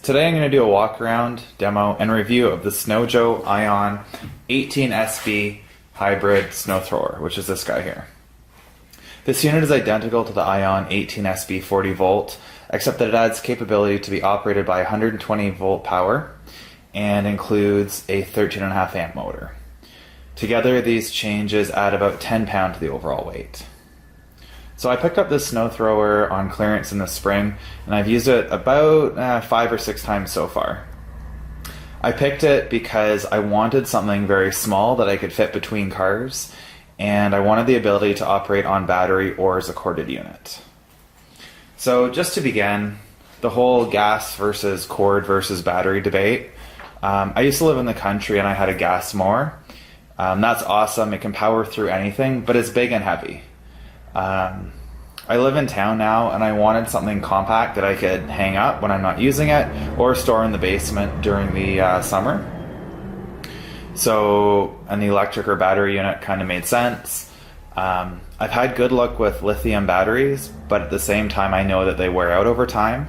Today I'm going to do a walk around, demo, and review of the SNOJOE iON18SB hybrid snow thrower, which is this guy here. This unit is identical to the iON18SB 40 volt, except that it adds capability to be operated by 120 volt power and includes a 13.5 amp motor. Together these changes add about 10 pounds to the overall weight. So I picked up this snow thrower on clearance in the spring, and I've used it about 5 or 6 times so far. I picked it because I wanted something very small that I could fit between cars, and I wanted the ability to operate on battery or as a corded unit. So just to begin, the whole gas versus cord versus battery debate. I used to live in the country and I had a gas mower. That's awesome, it can power through anything, but it's big and heavy. I live in town now and I wanted something compact that I could hang up when I'm not using it or store in the basement during the summer. So an electric or battery unit kind of made sense. I've had good luck with lithium batteries, but at the same time I know that they wear out over time,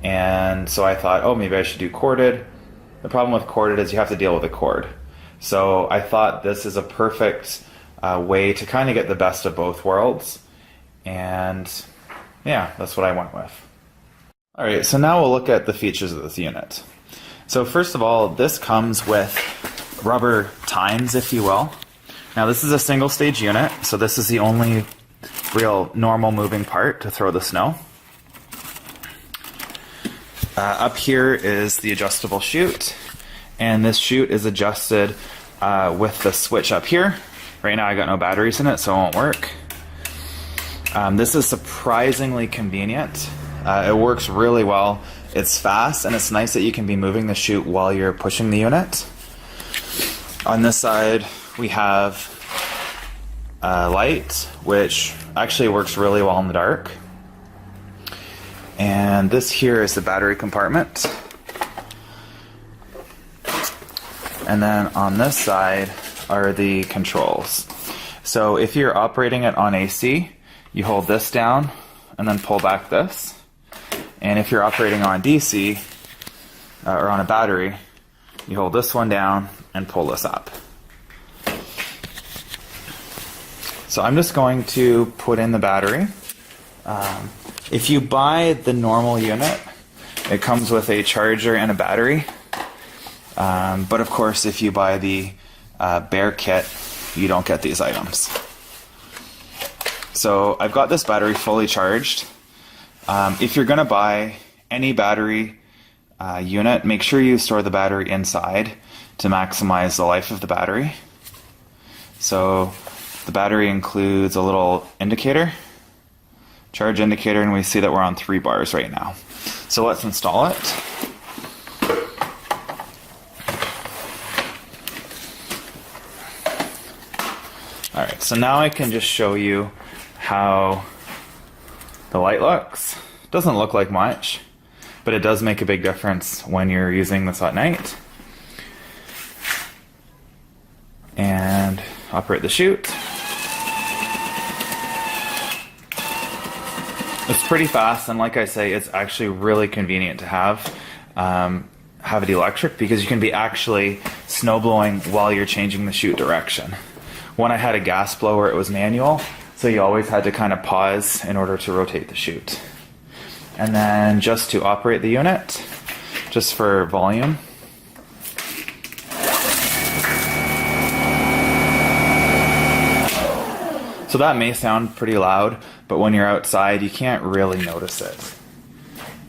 and so I thought, oh, maybe I should do corded. The problem with corded is you have to deal with a cord. So I thought this is a perfect way to kind of get the best of both worlds, and yeah, that's what I went with. Alright, so now we'll look at the features of this unit. So first of all, this comes with rubber tines, if you will. Now this is a single stage unit, so this is the only real normal moving part to throw the snow. Up here is the adjustable chute, and this chute is adjusted with the switch up here. Right now I got no batteries in it, so it won't work. This is surprisingly convenient. It works really well. It's fast, and it's nice that you can be moving the chute while you're pushing the unit. On this side we have a light, which actually works really well in the dark. And this here is the battery compartment. And then on this side are the controls. So if you're operating it on AC, you hold this down and then pull back this. And if you're operating on DC or on a battery, you hold this one down and pull this up. So I'm just going to put in the battery. If you buy the normal unit, it comes with a charger and a battery. But of course, if you buy the Bear kit, you don't get these items. So I've got this battery fully charged. If you're going to buy any battery unit, make sure you store the battery inside to maximize the life of the battery. So the battery includes a little indicator, charge indicator, and we see that we're on 3 bars right now. So let's install it. Alright, so now I can just show you how the light looks. Doesn't look like much, but it does make a big difference when you're using this at night. And operate the chute. It's pretty fast, and like I say, it's actually really convenient to have it electric, because you can be actually snow blowing while you're changing the chute direction. When I had a gas blower, it was manual, so you always had to kind of pause in order to rotate the chute. And then just to operate the unit, just for volume, so that may sound pretty loud, but when you're outside, you can't really notice it.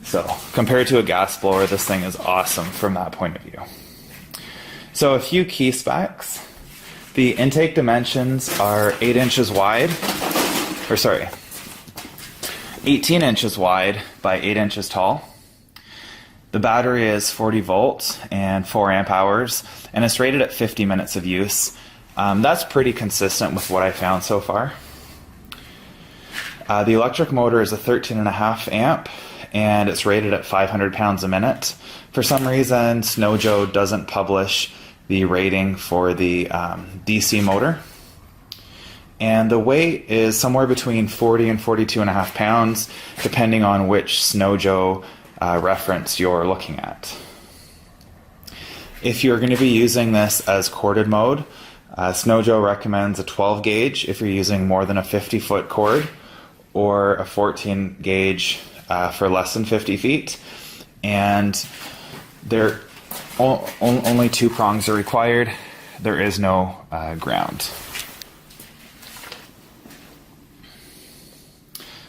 So compared to a gas blower, this thing is awesome from that point of view. So a few key specs. The intake dimensions are 8 inches wide, 18 inches wide by 8 inches tall. The battery is 40 volts and 4 amp hours, and it's rated at 50 minutes of use. That's pretty consistent with what I found so far. The electric motor is a 13.5 amp, and it's rated at 500 pounds a minute. For some reason, SNOJOE doesn't publish the rating for the DC motor. and the weight is somewhere between 40 and 42.5 pounds, depending on which Snow Joe reference you're looking at. If you're going to be using this as corded mode, Snow Joe recommends a 12 gauge if you're using more than a 50-foot cord, or a 14 gauge for less than 50 feet. And there only 2 prongs are required. There is no ground.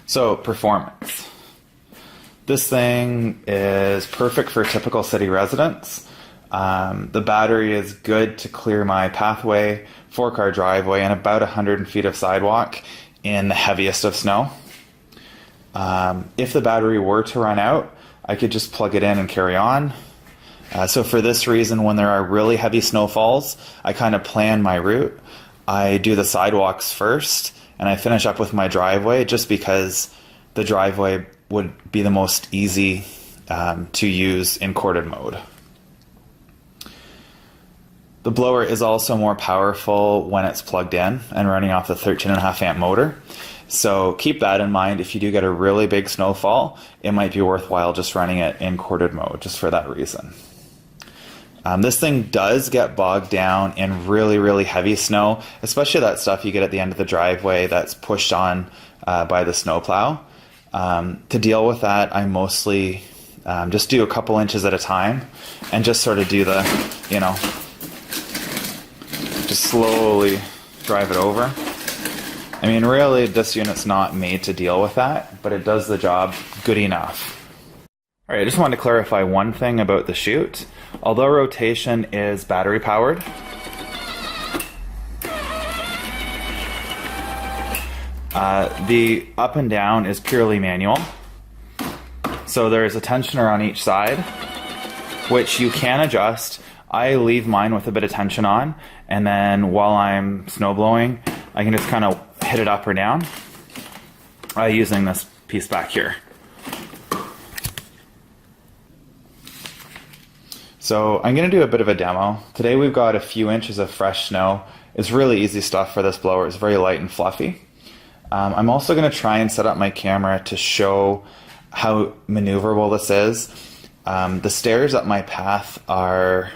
So, performance. This thing is perfect for typical city residents. The battery is good to clear my pathway, 4-car driveway, and about 100 feet of sidewalk in the heaviest of snow. If the battery were to run out, I could just plug it in and carry on. So for this reason, when there are really heavy snowfalls, I kind of plan my route. I do the sidewalks first, and I finish up with my driveway, just because the driveway would be the most easy to use in corded mode. The blower is also more powerful when it's plugged in and running off the 13.5 amp motor. So keep that in mind. If you do get a really big snowfall, it might be worthwhile just running it in corded mode, just for that reason. This thing does get bogged down in really, really heavy snow, especially that stuff you get at the end of the driveway that's pushed on by the snowplow. To deal with that, I mostly just do a couple inches at a time and just sort of do the, just slowly drive it over. I mean, really, this unit's not made to deal with that, but it does the job good enough. Alright, I just wanted to clarify one thing about the chute. Although rotation is battery powered, the up and down is purely manual. So there's a tensioner on each side, which you can adjust. I leave mine with a bit of tension on, and then while I'm snow blowing, I can just kind of hit it up or down using this piece back here. So I'm going to do a bit of a demo. Today we've got a few inches of fresh snow. It's really easy stuff for this blower. It's very light and fluffy. I'm also going to try and set up my camera to show how maneuverable this is. The stairs up my path are,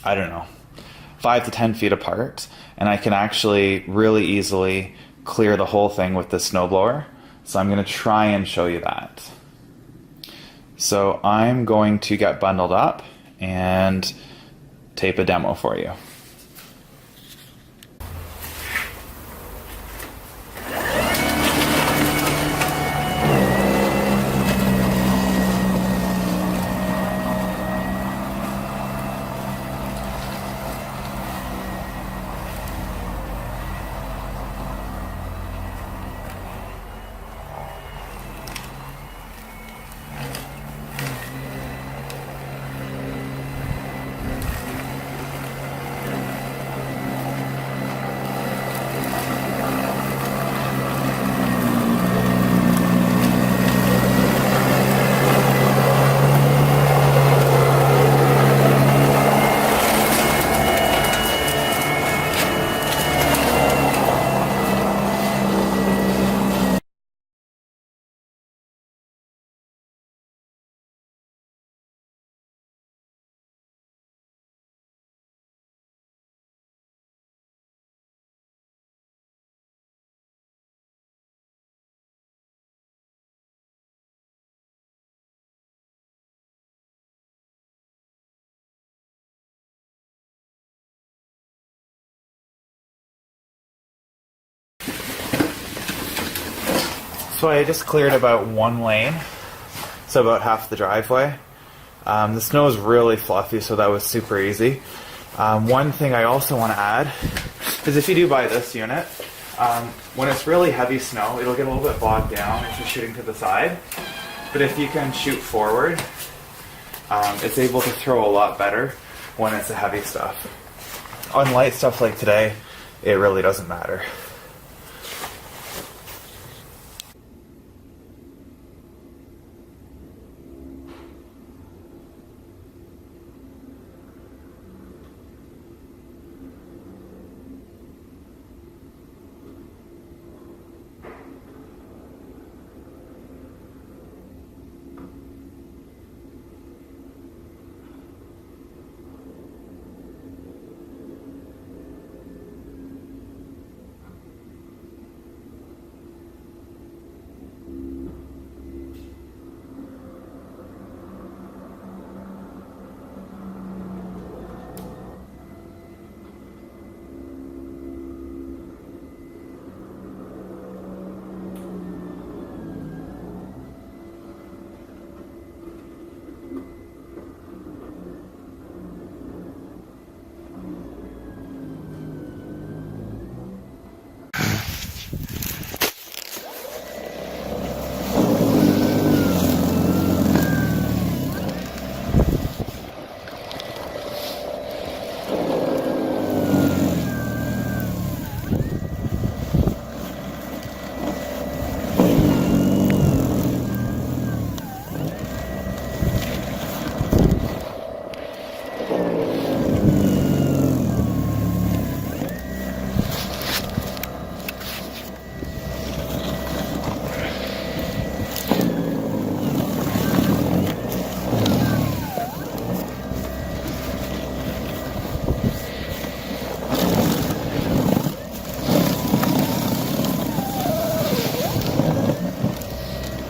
5 to 10 feet apart, and I can actually really easily clear the whole thing with this snowblower. So I'm going to try and show you that. So I'm going to get bundled up and tape a demo for you. So I just cleared about one lane, so about half the driveway. The snow is really fluffy, so that was super easy. One thing I also want to add is if you do buy this unit, when it's really heavy snow, it'll get a little bit bogged down if you're shooting to the side. But if you can shoot forward, it's able to throw a lot better when it's a heavy stuff. On light stuff like today, it really doesn't matter.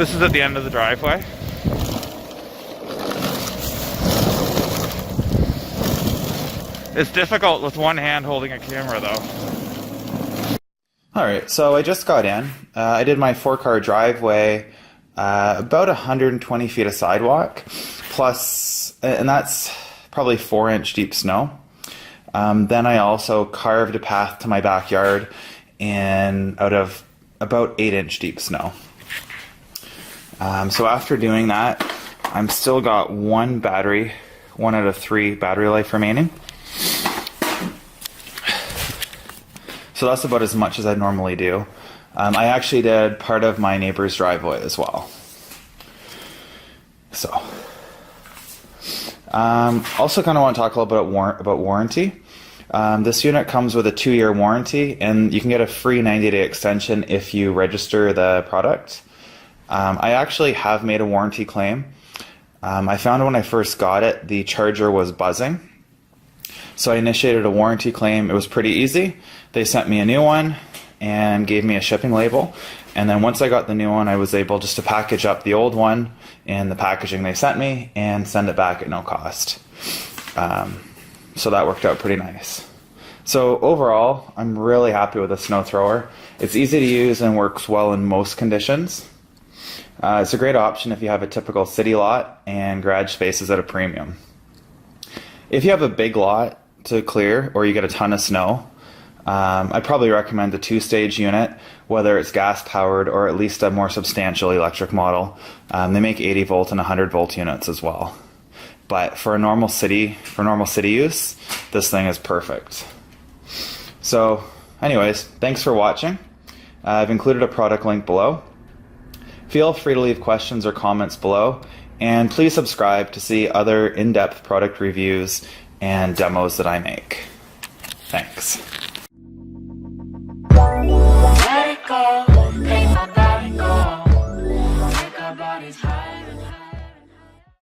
This is at the end of the driveway. It's difficult with one hand holding a camera though. Alright, so I just got in. I did my 4-car driveway, about 120 feet of sidewalk, plus, and that's probably 4-inch deep snow. Then I also carved a path to my backyard out of about 8-inch deep snow. So after doing that, I'm still got one out of 3 battery life remaining. So that's about as much as I normally do. I actually did part of my neighbor's driveway as well. So, also kind of want to talk a little bit about warranty. This unit comes with a 2-year warranty, and you can get a free 90-day extension if you register the product. I actually have made a warranty claim. I found when I first got it, the charger was buzzing. So I initiated a warranty claim. It was pretty easy. They sent me a new one and gave me a shipping label. And then once I got the new one, I was able just to package up the old one in the packaging they sent me and send it back at no cost. So that worked out pretty nice. So overall, I'm really happy with the snow thrower. It's easy to use and works well in most conditions. It's a great option if you have a typical city lot and garage spaces at a premium. If you have a big lot to clear or you get a ton of snow, I'd probably recommend the 2-stage unit, whether it's gas powered or at least a more substantial electric model. They make 80 volt and 100 volt units as well. But for normal city use, this thing is perfect. So anyways, thanks for watching. I've included a product link below. Feel free to leave questions or comments below, and please subscribe to see other in-depth product reviews and demos that I make. Thanks.